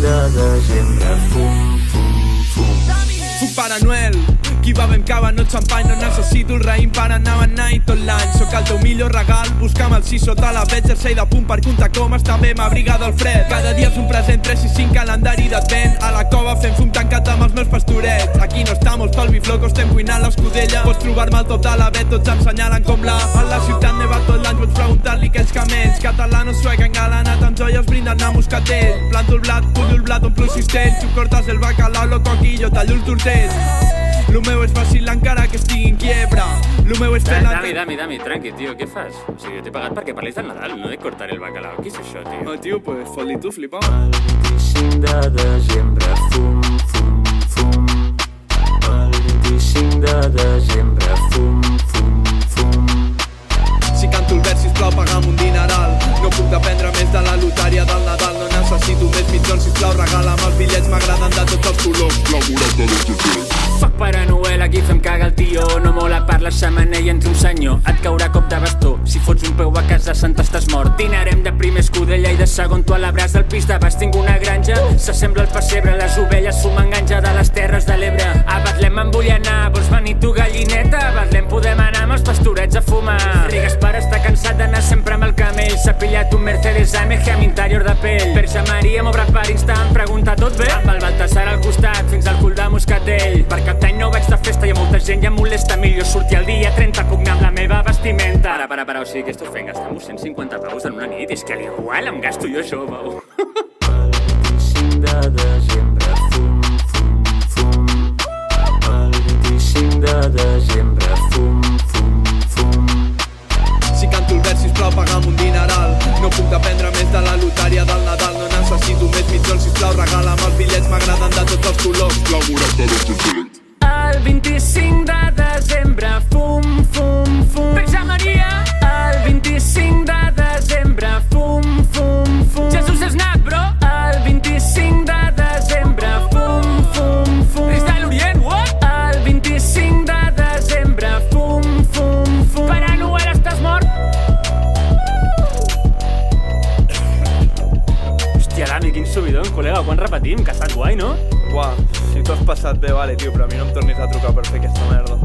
de desembre, fum, fum, fum. Fuc Pare Noel, qui va ben cava, no xampany, no necessito el raïm per anar a anar tot l'any. Soc el teu millor regal, busca'm el 6 sota la vet, jersei de punt per comptar com està bé m'abriga del fred. Cada dia és un present, 3 i 5 calendari d'advent. A la cova fent fum tancat amb els meus pastorets. Aquí no estamos pel bifloco, estem cuinant l'escudella. Pots trobar-me al tot de la vet, tots em senyalen com la. A la ciutat neva tot l'any, pots preguntar-li aquells camells. Catalano, suec, engalanat amb joies, brindant a moscatell. Planto el blat, pullo el blat, omplo cistell. Tu cortas el bacalao, lo coquillo, tallo el tortell. Lo meu és fàcil encara que estigui en quiebra. Lo meu és fer la... Dami, tranqui, tio, què fas? O sigui, t'he pagat perquè parlis del Nadal, no de cortar el bacalao. Què és això, tio? Oh, tio, pues fot-li tu, flipa. El 25 de desembre, fum, fum, fum. El 25 de desembre, fum, fum, fum. Si canto el vers, sisplau, paga'm un dineral. No puc dependre més de la lotària del Nadal. No necessito més mitjons, sisplau, regala'm els bitllets. M'agraden de tots els colors. Laborat de l'Exercit. Fuck Pare Noel, aquí fem caga el tio. No mola per la xemeneia entre un senyor. Et caurà cop de bastó. Si fots un peu a casa santa estàs mort. Dinarem de primer escudella i de segon tu a l'abraç del pis de baix tinc una granja. S'assembla al pessebre, les ovelles fumen ganja de les terres de l'Ebre. A Betlem em vull anar, vols venir tu gallineta? A Betlem podem anar amb els pastorets a fumar. Rigues pare està cansat d'anar sempre amb el camell. S'ha pillat un Mercedes AMG amb interior de pell. Verge Maria m'obre per Insta, em pregunta tot bé? Amb el Baltasar al costat fins al cul de Moscatell. Per Cap d'Any no vaig de festa i a molta gent ja em molesta. Millor sortir el dia 30 puc anar amb la meva vestimenta. Para, o sigui, què esteu fent? Gastar-vos 150 paus en una nit? És que l'igual em gasto jo això, vau. El 25 de desembre, fum, fum, fum. El 25 de desembre, fum, fum, fum. Si canto el vers, sisplau, paga'm un dineral. No puc dependre més de la lotària del Nadal. No necessito més mitjons, sisplau, regala'm els bitllets. M'agraden de tots els colors. Laborat de l'Exercit. El 25 de desembre, fum, fum, fum. Verge Maria! El 25 de desembre, fum, fum, fum. Jesús Snap, bro! El 25 de desembre, fum, fum, fum. Risc de l'Orient, what? El 25 de desembre, fum, fum, fum. Pare Noel, estàs mort? Hòstia, Dami, quin subidon, col·lega, quan repetim? Que ha estat guai, no? Buah, si t'ho has passat bé, vale, tio, però a mi no em tornis a trucar per fer aquesta merda.